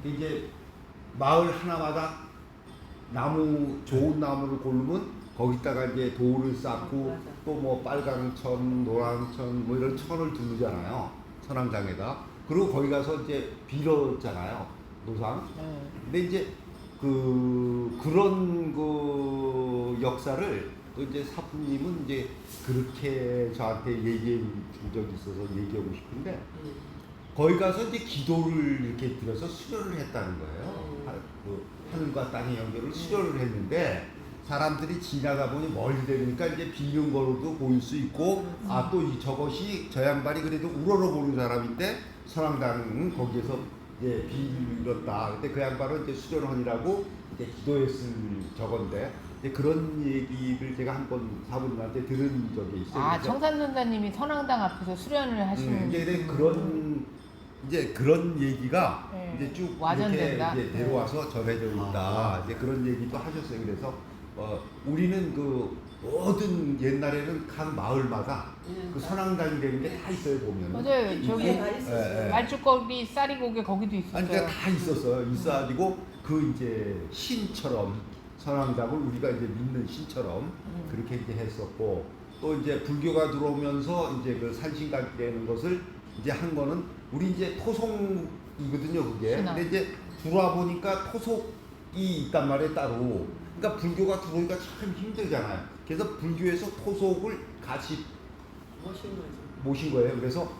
이제 마을 하나마다 나무 좋은 나무를 고르면 거기다가 이제 돌을 쌓고 또 뭐 빨강천, 노랑천 뭐 이런 천을 두르잖아요. 선앙장에다. 그리고 거기 가서 이제 빌었잖아요. 노상. 근데 이제 그런 그 역사를 또 이제 사부님은 이제 그렇게 저한테 얘기해 준 적이 있어서 얘기하고 싶은데 거기 가서 이제 기도를 이렇게 드려서 수료를 했다는 거예요. 그 하늘과 땅의 연결을 수료를 했는데 사람들이 지나가 보니 멀리 되니까 이제 비는 거로도 보일 수 있고 아 또 저것이 저 양반이 그래도 우러러 보는 사람인데 선왕당은 거기에서 이제 빌었다. 근데 그 양반은 이제 수련원이라고 이제 기도했을 저건데 이제 그런 얘기를 제가 한번 사부님한테 들은 적이 있어요. 아 청산선사님이 선왕당 앞에서 수련을 하시는. 이제 그런 얘기가 네. 이제 쭉 와전된다. 이렇게 이제 내려와서 전해져 있다. 이제 그런 얘기도 하셨어요. 그래서 우리는 그 모든 옛날에는 각 마을마다 그 선왕당이라는 게 다 있어요 보면. 맞아요. 저기 말죽거리 쌀이고개 거기도 있었어요. 아니 그러니까 다 있었어요. 있어가지고 그 이제 신처럼 선왕당을 우리가 이제 믿는 신처럼 그렇게 이제 했었고 또 이제 불교가 들어오면서 이제 그 산신각이라는 것을 이제 한 거는 우리 이제 토속이거든요 그게. 신앙. 근데 이제 들어와 보니까 토속이 있단 말이에요 따로. 그러니까 불교가 들어오기가 참 힘들잖아요. 그래서 불교에서 토속을 같이 모신 거예요. 그래서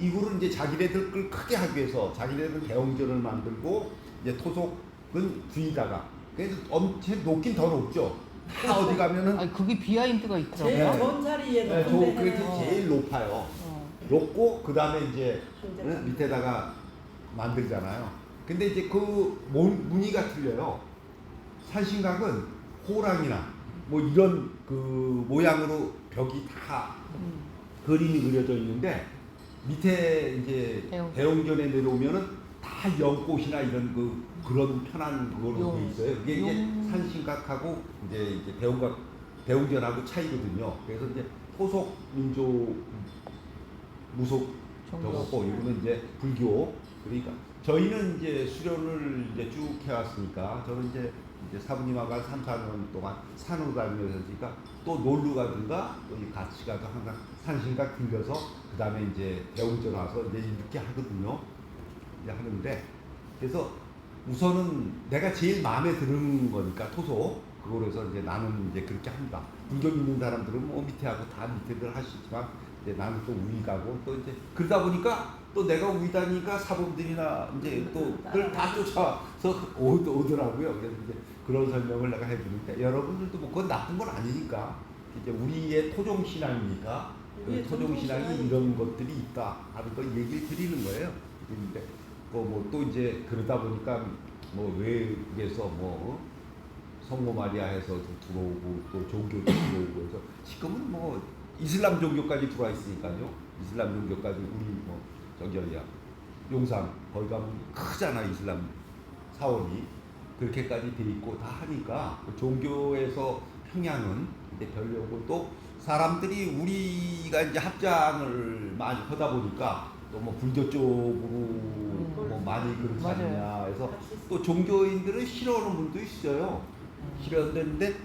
이거를 이제 자기네들 걸 크게 하기 위해서 자기네들 대웅전을 만들고 이제 토속은 뒤에다가 그래서 엄청 높긴 더 높죠. 다 어디 가면은 아니, 그게 비하인드가 있더라고요. 제일 좋은 자리에 네, 그래서 제일 높아요. 높고 그 다음에 이제 밑에다가 만들잖아요. 근데 이제 그 무늬가 틀려요. 산신각은 호랑이나 뭐 이런 그 모양으로 벽이 다 그림이 그려져 있는데 밑에 이제 대웅전에 내려오면은 다 연꽃이나 이런 그런 편한 그걸로 돼 있어요. 그게 이제 산신각하고 이제 대웅전하고 차이거든요. 그래서 이제 토속 민족 무속 저거고 이거는 이제 불교. 그러니까 저희는 이제 수련을 이제 쭉 해왔으니까 저는 이제 사부님하고 한 3, 4년 동안 산으로 다니면서니까 또 놀러 가든가 또 같이 가도 항상 산신각 들려서 그 다음에 이제 대웅전 와서 이제 이렇게 하거든요. 이제 하는데 그래서 우선은 내가 제일 마음에 드는 거니까 토속 그거로 해서 이제 나는 이제 그렇게 한다. 불교 믿는 사람들은 뭐 밑에하고 다 밑에들 할 수 있지만 이제 나는 또 우위 가고 또 이제 그러다 보니까 또 내가 우위 다니까 사범들이나 이제 또들 다 쫓아서 오더라고요. 그래서 이제 그런 설명을 내가 해주는데 여러분들도 뭐 그건 나쁜 건 아니니까 이제 우리의 토종 신앙이니까 그 토종 신앙이 이런 것들이 있다 하는 걸 얘기를 드리는 거예요. 그런데 뭐 또 이제 그러다 보니까 뭐 외국에서 뭐 성모 마리아에서 들어오고 또 종교도 들어오고 해서 지금은 뭐 이슬람 종교까지 들어와 있으니까요. 이슬람 종교까지 우리 뭐 저기 어디야 용산 거기 가면 크잖아 이슬람 사원이 그렇게까지 돼 있고 다 하니까 종교에서 평양은 이제 별로고 또 사람들이 우리가 이제 합장을 많이 하다 보니까 또 뭐 불교 쪽으로 뭐 많이 그렇지 않냐 해서 또 종교인들은 싫어하는 분도 있어요. 싫어하는데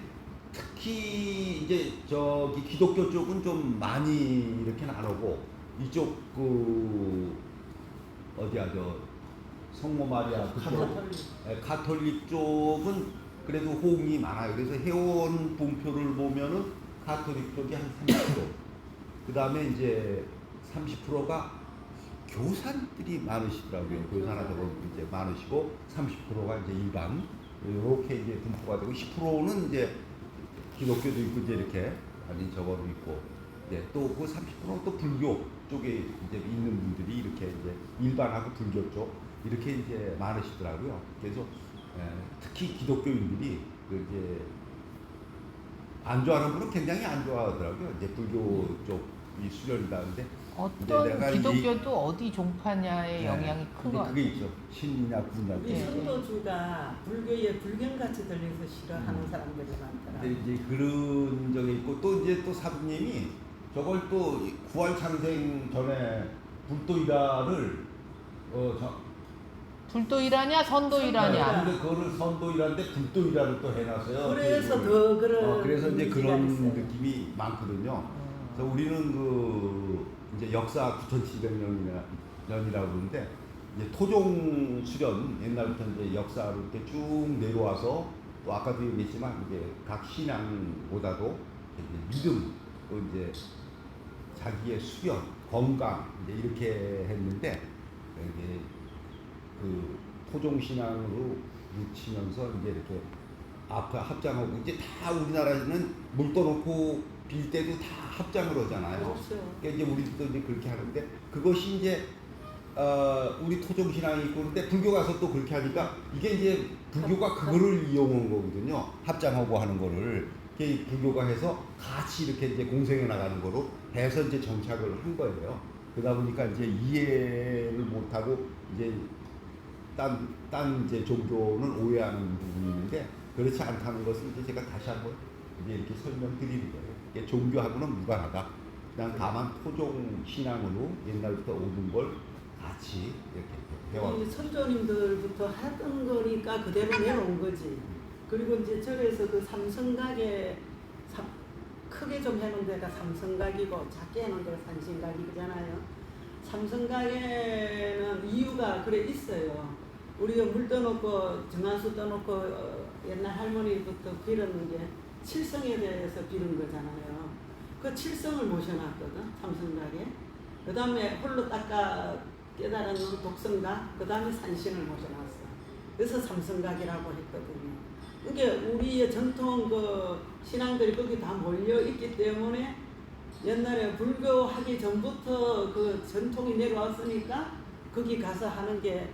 특히 이제 저기 기독교 쪽은 좀 많이 이렇게는 안 오고 이쪽 그 어디야 저 성모 마리아 그쪽 가톨릭 쪽은 그래도 호응이 많아요. 그래서 회원 봉표를 보면은 가톨릭 쪽이 한 30%, 그 다음에 이제 30%가 교사들이 많으시더라고요. 교사나 저거 이제 많으시고 30%가 이제 일반 이렇게 이제 분포가 되고 10%는 이제 기독교도 있고 이제 이렇게 아닌 저거도 있고 예, 또 그 30%는 또 불교 쪽에 이제 있는 분들이 이렇게 이제 일반하고 불교 쪽 이렇게 이제 많으시더라고요. 그래서 특히 기독교인들이 이제 안 좋아하는 분은 굉장히 안 좋아하더라고요. 이제 불교 쪽이 수련이다 근데 어떤 기독교도 어디 종파냐의 영향이 큰 것 같아요. 그게 있죠. 신이냐 구냐. 우리 선도주가 불교에 불경같이 들려서 싫어하는 사람들이 많더라. 근데 이제 그런 적이 있고 또 이제 또 사부님이 저걸 또 구활 창생 전에 불도이다를 불도일하냐 선도일하냐. 근데 그거를 선도일하는데 불도일하를 또 해놨어요. 그래서 더 그런 그래서 이제 이미지가 그런 있어요. 느낌이 많거든요. 그래서 우리는 그 이제 역사 9700년이라고 그러는데 이제 토종 수련 옛날부터 이제 역사를 이렇게 쭉 내려와서 또 아까도 얘기했지만 이제 각 신앙보다도 이제 믿음 또 이제 자기의 수련 건강 이제 이렇게 했는데 이게 그 토종 신앙으로 묻히면서 이제 이렇게 앞에 합장하고 이제 다 우리나라에는 물 떠놓고 빌 때도 다 합장을 하잖아요. 그렇죠. 그러니까 이제 우리도 이제 그렇게 하는데 그것이 이제 우리 토종 신앙이 있고 그런데 불교 가서 또 그렇게 하니까 이게 이제 불교가 그거를 이용한 거거든요. 합장하고 하는 거를 이게 불교가 해서 같이 이렇게 이제 공생해 나가는 거로 해서 이제 정착을 한 거예요. 그러다 보니까 이제 이해를 못하고 이제 딴 이제 종교는 오해하는 부분이 있는데 그렇지 않다는 것을 이제 제가 다시 한번 이제 이렇게 설명드리는 거예요. 이게 종교하고는 무관하다. 그냥 다만 토종 신앙으로 옛날부터 오는 걸 같이 이렇게 배워. 이 선조님들부터 하던 거니까 그대로 내려온 거지. 그리고 이제 절에서 그 삼성각에 크게 좀 해놓은 데가 삼성각이고 작게 해놓은 데가 산신각이잖아요. 삼성각에는 이유가 그래 있어요. 우리가 물 떠놓고 정한수 떠놓고 옛날 할머니부터 빌었는 게 칠성에 대해서 빌은 거잖아요. 그 칠성을 모셔놨거든 삼성각에. 그 다음에 홀로 닦아 깨달은 독성각, 그 다음에 산신을 모셔놨어. 그래서 삼성각이라고 했거든요. 그게 우리의 전통 그 신앙들이 거기 다 몰려 있기 때문에 옛날에 불교하기 전부터 그 전통이 내려왔으니까 거기 가서 하는 게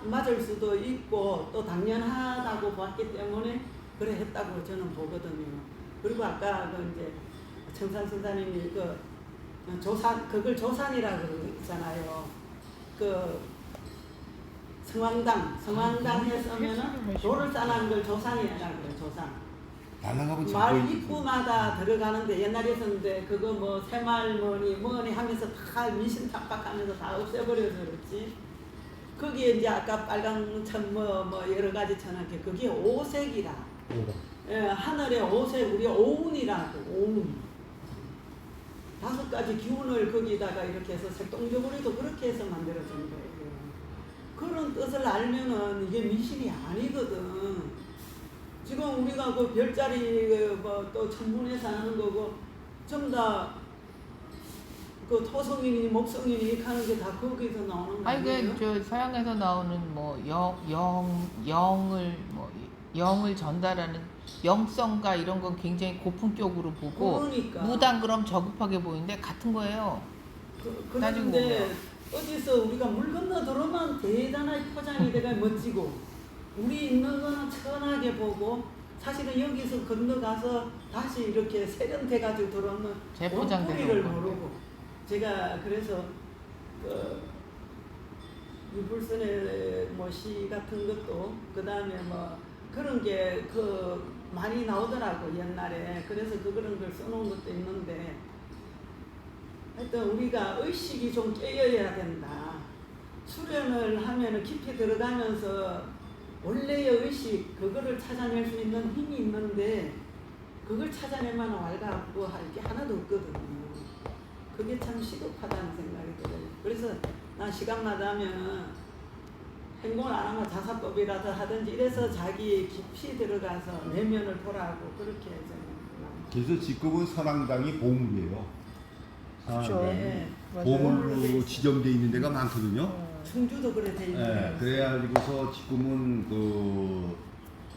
맞을 수도 있고 또 당연하다고 봤기 때문에 그래 했다고 저는 보거든요. 그리고 아까 그 이제 청산 선사님이 그 조산 그걸 조산이라고 그러잖아요. 그 성황당 했으면은 돌을 쌓는 걸 조산이라고 그래요. 조산. 날아가면 말 입구마다 들어가는데 옛날에서는데 그거 뭐 새말 뭐니 하면서 다 미신탁박하면서 다 없애버려서 그렇지. 거기에 이제 아까 빨강 천 뭐 여러 가지 천하게 그게 오색이라. 예, 하늘의 오색 우리 오운이라고 오운. 5가지 기운을 거기다가 이렇게 해서 색동저고리도 그렇게 해서 만들어진 거예요. 그런 뜻을 알면은 이게 미신이 아니거든. 지금 우리가 그 별자리 뭐 또 천문에서 하는 거고 전부 다 그 토성이니 목성이니 이렇게 하는 게 다 거기서 나오는 거 아니에요? 아니 그 저 서양에서 나오는 뭐 영을 전달하는 영성가 이런 건 굉장히 고품격으로 보고 그러니까. 무당 그럼 저급하게 보이는데 같은 거예요. 따지고 그런데 어디서 우리가 물 건너 들어오면 대단하게 포장이 돼가 멋지고 우리 있는 거는 천하게 보고 사실은 여기서 건너가서 다시 이렇게 세련돼가지고 들어오는 재포장돼서 뿌리를 오는 모르고 제가 그래서 그 유불선의 뭐 시 같은 것도 그 다음에 뭐 그런 게 그 많이 나오더라고 옛날에. 그래서 그런 걸 써놓은 것도 있는데 하여튼 우리가 의식이 좀 깨어야 된다. 수련을 하면은 깊이 들어가면서 원래의 의식 그거를 찾아낼 수 있는 힘이 있는데 그걸 찾아내면 왈가왈부할 게 하나도 없거든요. 그게 참 시급하다는 생각이 들어요. 그래서 나 시간마다 하면 행동을 안 하면 자사법이라도 하든지 이래서 자기 깊이 들어가서 내면을 보라고 그렇게 저는. 그래서 지금은 선왕당이 보물이에요. 그렇죠. 네. 보물로 지정돼 있는 데가 많거든요. 충주도 그래 돼 있는 네, 그래가지고서 지금은 그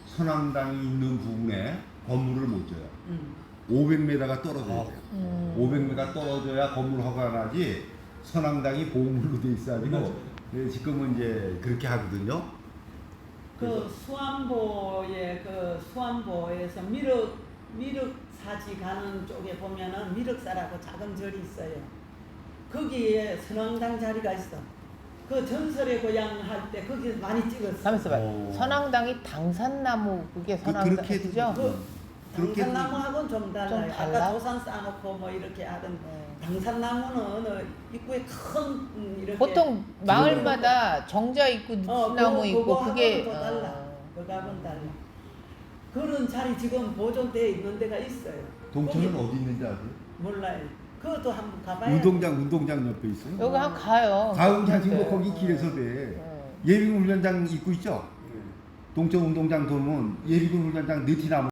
선왕당이 있는 부분에 건물을 못 줘요. 500m가 떨어져야 돼요. 500m 떨어져야 건물 허가가 나지 선왕당이 보물로 돼 있어가지고 지금은 이제 그렇게 하거든요. 그 수안보에서 미륵사지 가는 쪽에 보면은 미륵사라고 작은 절이 있어요. 거기에 선왕당 자리가 있어. 그 전설의 고향 할 때 거기 많이 찍었어. 가만있어 봐요. 선왕당이 당산나무 그게 선왕당이죠? 그렇게 당산나무하고는 좀 달라요. 좀 달라? 아까 도산 쌓아놓고 뭐 이렇게 하던 네. 당산나무는 입구에 큰 이렇게 보통 마을마다 정자 있고 느티나무 있고 그게 더 달라. 그거하고는 달라. 그런 자리 지금 보존되어 있는 데가 있어요. 동천은 거기 어디 있는지 아세요? 몰라요. 그것도 한번 가봐야 운동장 옆에 있어요. 여기 한 가요. 가을 자지고 네. 거기 길에서 돼. 네. 예비군 훈련장 있고 있죠. 동천 운동장 돌면 예비군 훈련장 느티나무